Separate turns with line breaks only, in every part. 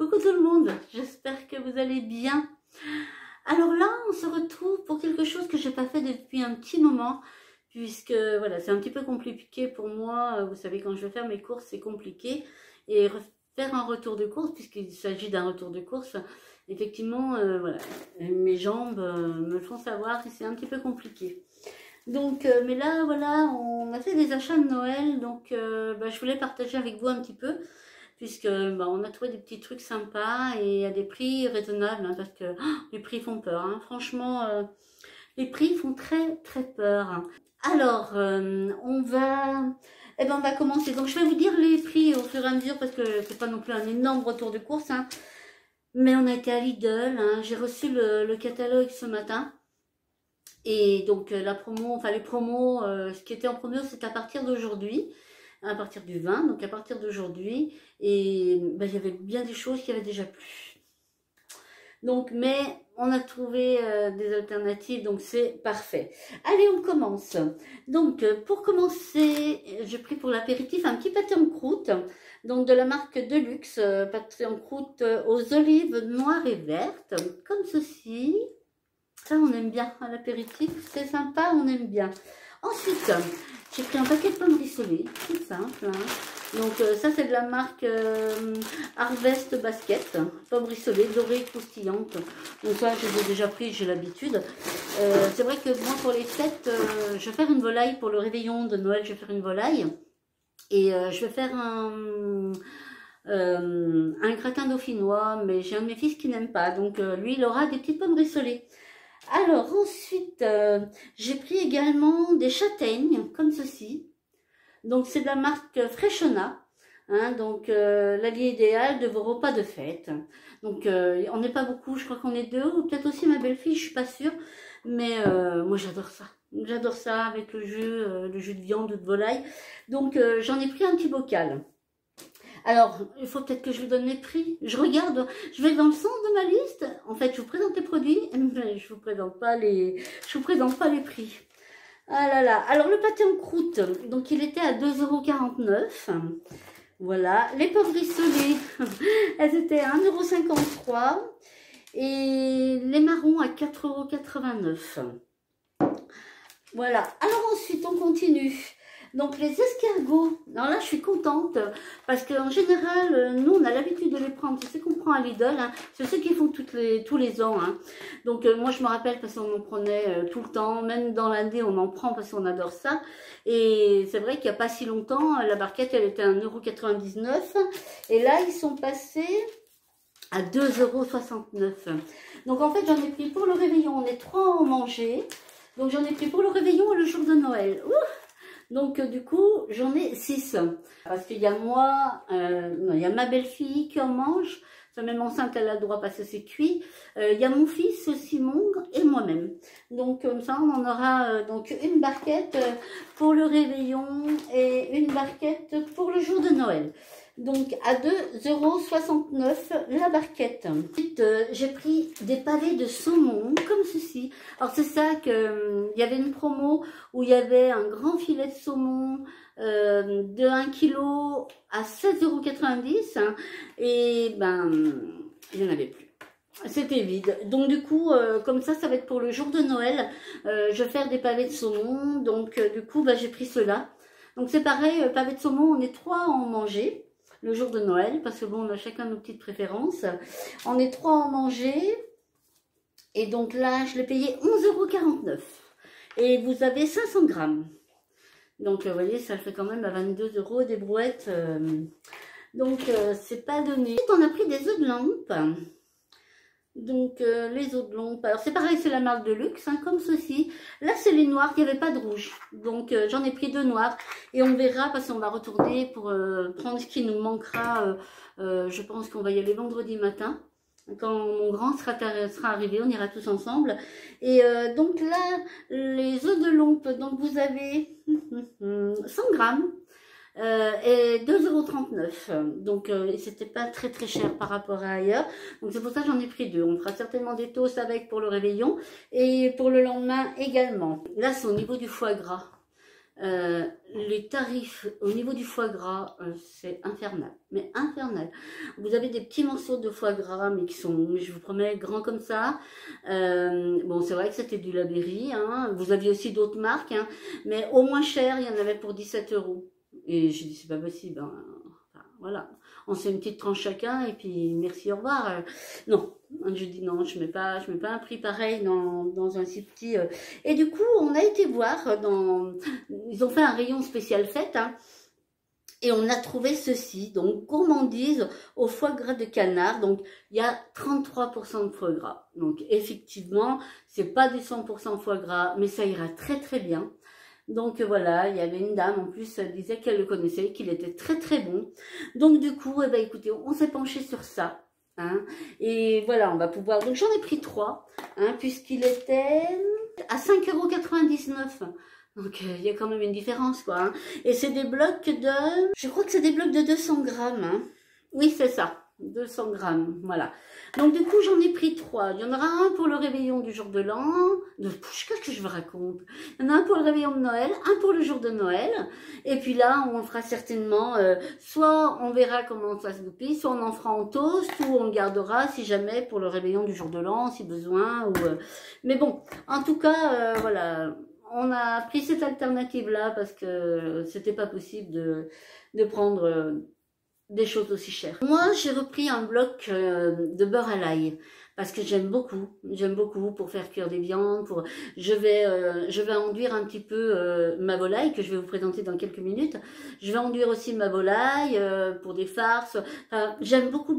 Coucou tout le monde, j'espère que vous allez bien. Alors là, on se retrouve pour quelque chose que j'ai pas fait depuis un petit moment, puisque voilà, c'est un petit peu compliqué pour moi. Vous savez, quand je vais faire mes courses, c'est compliqué. Et faire un retour de course, puisqu'il s'agit d'un retour de course, effectivement, voilà, mes jambes me font savoir que c'est un petit peu compliqué. Donc, mais là, voilà, on a fait des achats de Noël, donc je voulais partager avec vous un petit peu, puisque on a trouvé des petits trucs sympas et à des prix raisonnables, hein, parce que les prix font peur, hein. Franchement, les prix font très très peur, hein. Alors, on va commencer. Donc, je vais vous dire les prix au fur et à mesure, parce que c'est pas non plus un énorme retour de course, hein. Mais on a été à Lidl, hein. J'ai reçu le catalogue ce matin. Et donc la promo, enfin les promos, ce qui était en promo, c'est à partir d'aujourd'hui, à partir du 20, donc à partir d'aujourd'hui. Et il y avait bien des choses qui avaient déjà plu. Donc, mais on a trouvé des alternatives, donc c'est parfait. Allez, on commence. Donc, pour commencer, j'ai pris pour l'apéritif un petit pâté en croûte, donc de la marque Deluxe, pâté en croûte aux olives noires et vertes, comme ceci. Ça, on aime bien à l'apéritif, c'est sympa, on aime bien. Ensuite, j'ai pris un paquet de pommes rissolées, tout simple, hein. Donc ça, c'est de la marque Harvest Basket, pommes rissolées, dorées, croustillantes. Donc ça, je les ai déjà pris, j'ai l'habitude. C'est vrai que moi, pour les fêtes, je vais faire une volaille pour le réveillon de Noël, je vais faire une volaille. Et je vais faire un gratin dauphinois, mais j'ai un de mes fils qui n'aime pas. Donc lui, il aura des petites pommes rissolées. Alors ensuite, j'ai pris également des châtaignes, comme ceci. Donc c'est de la marque Freshona, hein, donc l'allié idéal de vos repas de fête. Donc on n'est pas beaucoup, je crois qu'on est deux, ou peut-être aussi ma belle-fille, je suis pas sûre. Mais moi j'adore ça. J'adore ça avec le jus de viande ou de volaille. Donc j'en ai pris un petit bocal. Alors, il faut peut-être que je vous donne les prix. Je regarde, je vais dans le sens de ma liste. En fait, je vous présente les produits, mais je vous présente pas les prix. Ah là là. Alors, le pâté en croûte, donc il était à 2,49 €. Voilà. Les pommes rissolées, elles étaient à 1,53 €. Et les marrons à 4,89 €. Voilà. Alors ensuite, on continue. Donc les escargots, alors là je suis contente parce qu'en général, nous on a l'habitude de les prendre, c'est ce qu'on prend à Lidl, hein. C'est ceux qui font tous les ans, hein. Donc moi je me rappelle parce qu'on en prenait tout le temps, même dans l'année on en prend parce qu'on adore ça. Et c'est vrai qu'il n'y a pas si longtemps, la barquette elle était à 1,99 € et là ils sont passés à 2,69 €. Donc en fait j'en ai pris pour le réveillon, on est 3 à en manger, donc j'en ai pris pour le réveillon et le jour de Noël. Ouh! Donc du coup, j'en ai 6. Parce qu'il y a moi, il y a ma belle-fille qui en mange. Sa même enceinte, elle a le droit parce que c'est cuit. Il y a mon fils, Simon, et moi-même. Donc comme ça, on en aura donc une barquette pour le réveillon et une barquette pour le jour de Noël. Donc à 2,69 € la barquette. Ensuite, j'ai pris des pavés de saumon comme ceci. Alors c'est ça que il y avait une promo où il y avait un grand filet de saumon de 1 kg à 16,90 €, hein, et il n'y en avait plus. C'était vide. Donc du coup, comme ça va être pour le jour de Noël. Je vais faire des pavés de saumon. Donc du coup, j'ai pris cela. Donc c'est pareil, pavés de saumon, on est 3 à en manger le jour de Noël, parce que bon, on a chacun nos petites préférences. On est 3 à en manger. Et donc là, je l'ai payé 11,49 €. Et vous avez 500 grammes. Donc vous voyez, ça fait quand même à 22 € des brouettes. Donc c'est pas donné. Ensuite, on a pris des œufs de lampe. Donc les œufs de lampe, alors c'est pareil, c'est la marque Deluxe, hein, comme ceci. Là c'est les noirs, il n'y avait pas de rouge. Donc j'en ai pris 2 noirs. Et on verra parce qu'on va retourner pour prendre ce qui nous manquera. Je pense qu'on va y aller vendredi matin. Quand mon grand sera arrivé, on ira tous ensemble. Et donc là, les œufs de lampe, donc vous avez 100 grammes. Et 2,39 €. Donc c'était pas très très cher par rapport à ailleurs. Donc c'est pour ça que j'en ai pris 2. On fera certainement des toasts avec pour le réveillon et pour le lendemain également. Là c'est au niveau du foie gras. les tarifs au niveau du foie gras, c'est infernal, mais infernal. Vous avez des petits morceaux de foie gras, mais qui sont, je vous promets, grands comme ça. Bon, c'est vrai que c'était du Labéry, hein. Vous aviez aussi d'autres marques, hein, mais au moins cher, il y en avait pour 17 euros. Et j'ai dit, c'est pas possible, hein. Enfin, voilà, on se fait une petite tranche chacun, et puis merci, au revoir. Non, je dis non, je mets pas un prix pareil dans un si petit. Et du coup, on a été voir ils ont fait un rayon spécial fête, hein, et on a trouvé ceci, donc gourmandise au foie gras de canard. Donc il y a 33% de foie gras. Donc effectivement, c'est pas du 100% foie gras, mais ça ira très très bien. Donc voilà, il y avait une dame en plus, elle disait qu'elle le connaissait, qu'il était très très bon. Donc du coup, eh ben, écoutez, on s'est penché sur ça. Hein, et voilà, on va pouvoir. Donc j'en ai pris 3, hein, puisqu'il était à 5,99 €. Donc il y a quand même une différence, quoi. Hein. Et c'est des blocs je crois que c'est des blocs de 200 grammes. Hein. Oui, c'est ça, 200 grammes, voilà. Donc du coup, j'en ai pris 3. Il y en aura un pour le réveillon du jour de l'an. Qu'est-ce que je vous raconte? Il y en a un pour le réveillon de Noël, un pour le jour de Noël. Et puis là, on fera certainement, soit on verra comment ça se goupille, soit on en fera en toast, ou on le gardera si jamais pour le réveillon du jour de l'an, si besoin. Mais bon, en tout cas, voilà. On a pris cette alternative-là parce que c'était pas possible de prendre des choses aussi chères. Moi, j'ai repris un bloc de beurre à l'ail parce que j'aime beaucoup pour faire cuire des viandes. Je vais enduire un petit peu ma volaille que je vais vous présenter dans quelques minutes. Je vais enduire aussi ma volaille pour des farces. Enfin, j'aime beaucoup,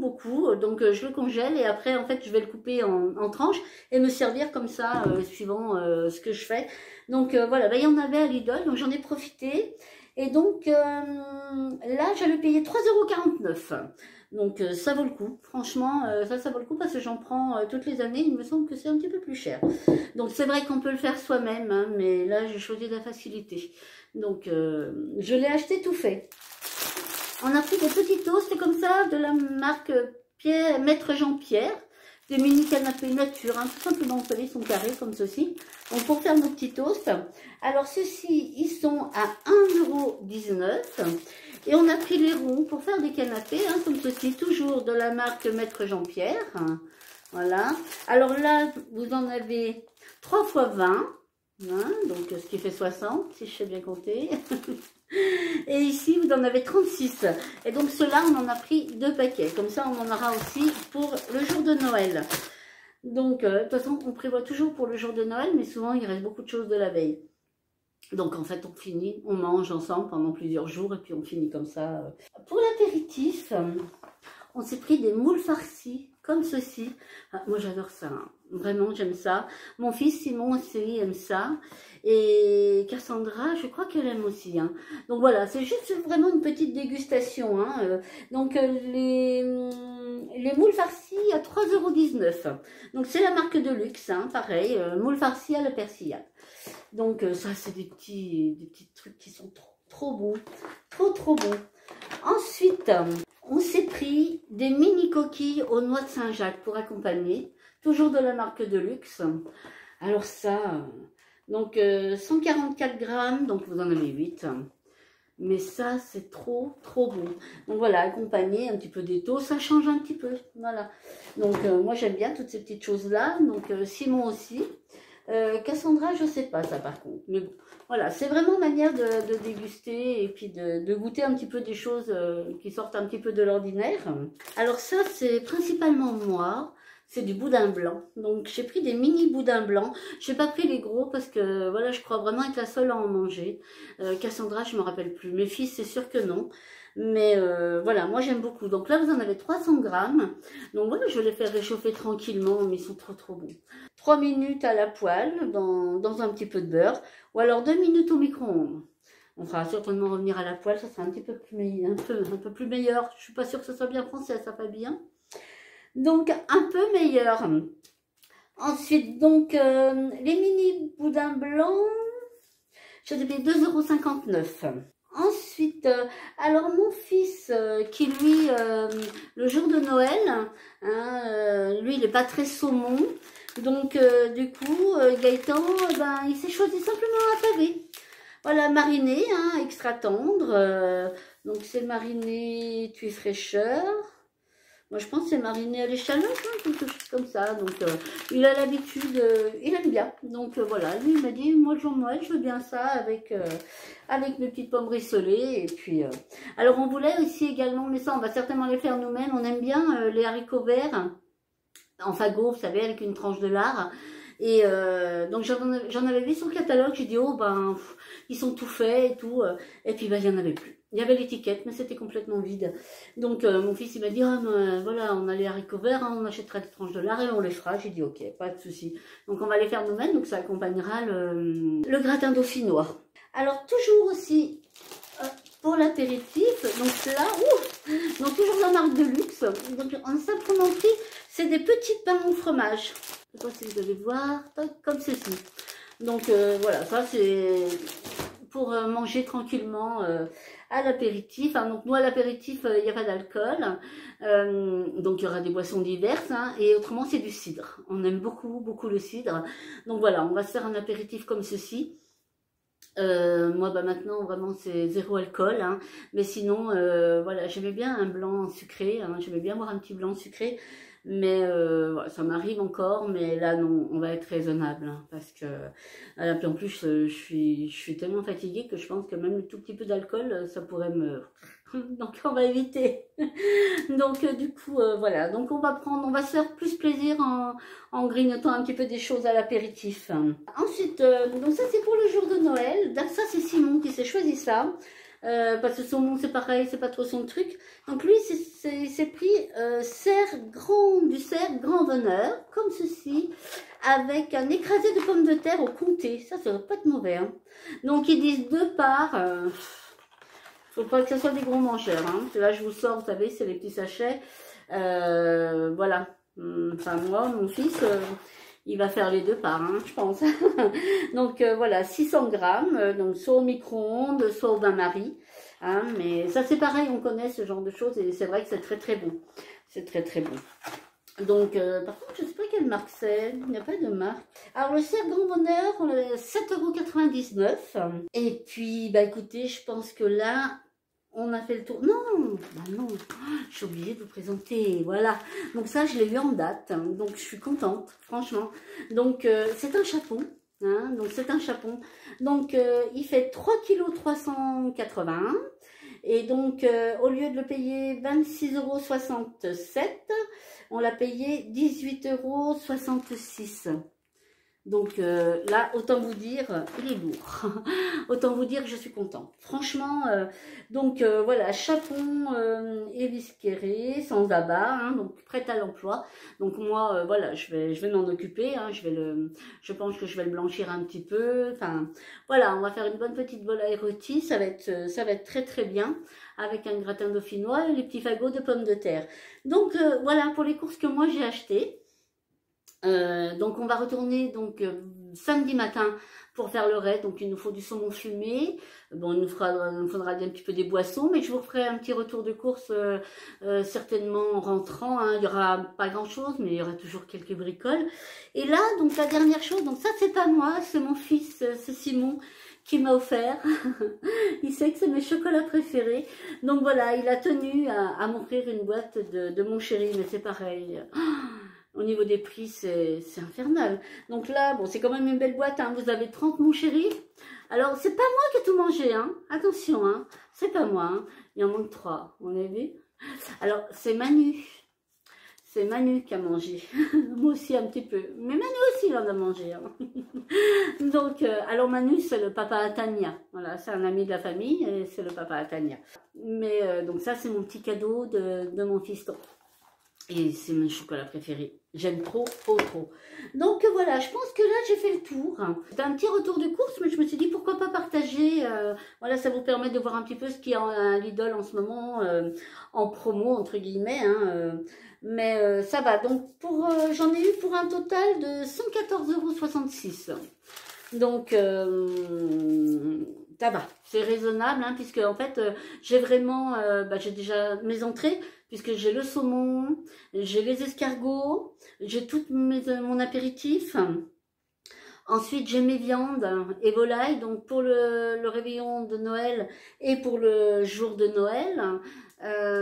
donc je le congèle et après, en fait, je vais le couper en tranches et me servir comme ça, suivant ce que je fais. Donc voilà, ben, il y en avait à Lidl, donc j'en ai profité. Et donc là, j'allais payer 3,49 €. Donc ça vaut le coup. Franchement, ça vaut le coup parce que j'en prends toutes les années. Il me semble que c'est un petit peu plus cher. Donc c'est vrai qu'on peut le faire soi-même, hein, mais là, j'ai choisi la facilité. Donc je l'ai acheté tout fait. On a pris des petits toasts comme ça de la marque Maître Jean-Pierre. Des mini canapés nature, hein, tout simplement, vous savez, ils sont carrés comme ceci. Donc pour faire nos petits toasts. Alors ceux-ci, ils sont à 1,19 €. Et on a pris les ronds pour faire des canapés, hein, comme ceci, toujours de la marque Maître Jean-Pierre. Voilà. Alors là, vous en avez 3 x 20. Hein, donc ce qui fait 60, si je sais bien compter. Et ici, vous en avez 36. Et donc, ceux-là, on en a pris 2 paquets. Comme ça, on en aura aussi pour le jour de Noël. Donc, de toute façon, on prévoit toujours pour le jour de Noël, mais souvent, il reste beaucoup de choses de la veille. Donc, en fait, on mange ensemble pendant plusieurs jours, et puis on finit comme ça. Pour l'apéritif, on s'est pris des moules farcis, comme ceci. Ah, moi, j'adore ça. Hein. Vraiment, j'aime ça. Mon fils Simon aussi aime ça. Et Cassandra, je crois qu'elle aime aussi. Hein. Donc voilà, c'est juste vraiment une petite dégustation. Hein. Donc les moules farcis à 3,19 €. Donc c'est la marque de luxe, hein, pareil, moules farcis à la persillade. Donc ça, c'est des petits trucs qui sont trop bons. Trop bons. Ensuite, on s'est pris des mini coquilles aux noix de Saint-Jacques pour accompagner. Toujours de la marque de luxe. Alors ça, donc 144 grammes, donc vous en avez 8. Mais ça, c'est trop bon. Donc voilà, accompagné un petit peu d'étau, ça change un petit peu. Voilà. Donc moi, j'aime bien toutes ces petites choses-là. Donc Simon aussi. Cassandra, je sais pas ça par contre. Mais bon, voilà, c'est vraiment manière de déguster et puis de goûter un petit peu des choses qui sortent un petit peu de l'ordinaire. Alors ça, c'est principalement moi. C'est du boudin blanc. Donc, j'ai pris des mini boudins blancs. Je n'ai pas pris les gros parce que, voilà, je crois vraiment être la seule à en manger. Cassandra, je ne me rappelle plus. Mes fils, c'est sûr que non. Mais voilà, moi, j'aime beaucoup. Donc là, vous en avez 300 grammes. Donc voilà, je vais les faire réchauffer tranquillement, mais ils sont trop bons. 3 minutes à la poêle, dans un petit peu de beurre. Ou alors 2 minutes au micro-ondes. On fera certainement revenir à la poêle. Ça sera un petit peu plus, un peu plus meilleur. Je ne suis pas sûre que ce soit bien français, ça va bien. Donc, un peu meilleur. Ensuite, donc, les mini boudins blancs, je les paye 2,59 €. Ensuite, alors mon fils, qui lui, le jour de Noël, hein, lui, il n'est pas très saumon. Donc, du coup, Gaëtan, ben, il s'est choisi simplement un pavé. Voilà, mariné, hein, extra tendre. Donc c'est mariné tuile fraîcheur. Moi je pense que c'est mariné à l'échalote, hein, quelque chose comme ça. Donc il a l'habitude, il aime bien. Donc voilà, lui il m'a dit, moi jour de Noël, je veux bien ça avec mes petites pommes rissolées. Et puis, alors on voulait aussi également, mais ça on va certainement les faire nous-mêmes. On aime bien les haricots verts en fagot, vous savez, avec une tranche de lard. Et donc j'en avais vu sur le catalogue, j'ai dit oh ben ils sont tout faits et tout, et puis ben il n'y en avait plus. Il y avait l'étiquette, mais c'était complètement vide. Donc mon fils il m'a dit ah ben, voilà, on a les haricots verts, hein, on achètera des tranches de lard et on les fera. J'ai dit ok, pas de souci. Donc on va les faire nous-mêmes, donc ça accompagnera le gratin dauphinois. Alors toujours aussi pour l'apéritif, donc là, donc toujours la marque de luxe, donc en simplement prix, c'est des petits pains au fromage. Je sais pas si vous allez voir, comme ceci. Donc voilà, ça c'est pour manger tranquillement à l'apéritif. Hein. Donc nous à l'apéritif, il n'y a pas d'alcool, donc il y aura des boissons diverses, hein, et autrement c'est du cidre. On aime beaucoup le cidre. Donc voilà, on va se faire un apéritif comme ceci. Moi bah maintenant vraiment c'est zéro alcool, hein. Mais sinon voilà, j'aimais bien un blanc sucré, hein. J'aimais bien boire un petit blanc sucré, mais voilà, ça m'arrive encore, mais là non, on va être raisonnable, hein, parce que en plus je suis tellement fatiguée que je pense que même le tout petit peu d'alcool ça pourrait me donc on va éviter. Donc du coup voilà, donc on va se faire plus plaisir en grignotant un petit peu des choses à l'apéritif. Ensuite, donc ça c'est pour le jour de Noël. Donc, ça c'est Simon qui s'est choisi ça. Parce que son nom c'est pareil, c'est pas trop son truc. Donc lui c'est pris du cerf grand veneur, comme ceci, avec un écrasé de pommes de terre au comté. Ça va pas être mauvais, hein. Donc ils disent 2 parts. Faut pas que ce soit des gros mangeurs, hein. Là je vous sors, vous savez, c'est les petits sachets. Voilà. Enfin moi, mon fils, il va faire les 2 parts, hein, je pense. Donc voilà, 600 grammes, donc soit au micro-ondes, soit au bain-marie. Hein, mais ça c'est pareil, on connaît ce genre de choses et c'est vrai que c'est très bon. C'est très bon. Donc, par contre, je ne sais pas quelle marque c'est, il n'y a pas de marque. Alors, le cerf grand bonheur, 7,99 €. Et puis, bah écoutez, je pense que là, on a fait le tour. Non, bah non, je suis obligée de vous présenter, voilà. Donc ça, je l'ai eu en date, hein, donc je suis contente, franchement. Donc, c'est un chapon, hein, donc c'est un chapon. Donc, il fait 3,381 kg. Et donc, au lieu de le payer 26,67 €, on l'a payé 18,66 €. Donc là, autant vous dire, il est lourd. Autant vous dire que je suis contente. Franchement, donc voilà, chapon éviscéré, sans abat, hein, donc prêt à l'emploi. Donc moi, voilà, je vais m'en occuper. Hein, je pense que je vais le blanchir un petit peu. Enfin, voilà, on va faire une bonne petite volaille rôtie. Ça va être très bien avec un gratin dauphinois et les petits fagots de pommes de terre. Donc voilà pour les courses que moi j'ai achetées. Donc on va retourner donc samedi matin pour faire le raid. Donc il nous faut du saumon fumé. Bon, il nous faudra un petit peu des boissons, mais je vous ferai un petit retour de course certainement en rentrant. Hein. Il n'y aura pas grand chose, mais il y aura toujours quelques bricoles. Et là, donc la dernière chose, donc ça c'est pas moi, c'est mon fils, c'est Simon qui m'a offert. Il sait que c'est mes chocolats préférés. Donc voilà, il a tenu à m'offrir une boîte de mon chéri, mais c'est pareil. Au niveau des prix, c'est infernal. Donc là, bon, c'est quand même une belle boîte. Hein. Vous avez 30 mon chéri. Alors, c'est pas moi qui ai tout mangé. Hein. Attention, hein. C'est pas moi. Hein. Il en manque 3. Vous avez vu? Alors, c'est Manu. C'est Manu qui a mangé. Moi aussi un petit peu. Mais Manu aussi, il en a mangé. Hein. Donc, alors Manu, c'est le papa à Tania. Voilà, c'est un ami de la famille et c'est le papa à Tania. Mais donc ça, c'est mon petit cadeau de mon fiston. Et c'est mon chocolat préféré. J'aime trop. Donc voilà, je pense que là j'ai fait le tour. C'était un petit retour de course, mais je me suis dit pourquoi pas partager. Voilà, ça vous permet de voir un petit peu ce qu'il y a à Lidl en ce moment, en promo entre guillemets. Hein, mais ça va. Donc j'en ai eu pour un total de 114,66 €. Donc ça va, c'est raisonnable, hein, puisque en fait j'ai vraiment, j'ai déjà mes entrées, puisque j'ai le saumon, j'ai les escargots, j'ai tout mon apéritif. Ensuite, j'ai mes viandes et volailles, donc pour le réveillon de Noël et pour le jour de Noël.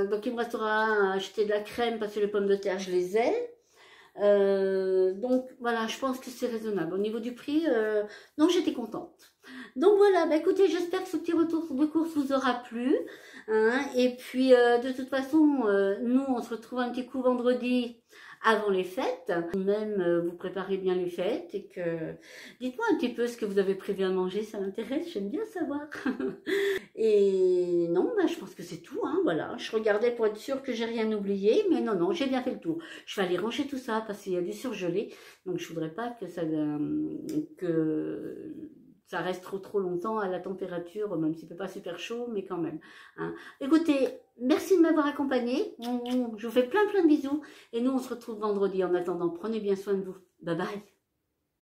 Donc il me restera à acheter de la crème parce que les pommes de terre, je les ai. Donc voilà, je pense que c'est raisonnable. Au niveau du prix, non, j'étais contente. Donc voilà, bah écoutez, j'espère que ce petit retour de course vous aura plu. Hein, et puis de toute façon, nous on se retrouve un petit coup vendredi avant les fêtes. Même vous préparez bien les fêtes et que dites-moi un petit peu ce que vous avez prévu à manger, ça m'intéresse, j'aime bien savoir. Et non, bah, je pense que c'est tout, hein, voilà. Je regardais pour être sûre que j'ai rien oublié, mais non, non, j'ai bien fait le tour. Je vais aller ranger tout ça parce qu'il y a du surgelé, donc je voudrais pas que ça reste trop longtemps à la température, même s'il ne fait pas super chaud, mais quand même. Hein. Écoutez, merci de m'avoir accompagné. Je vous fais plein de bisous et nous on se retrouve vendredi. En attendant, prenez bien soin de vous. Bye bye.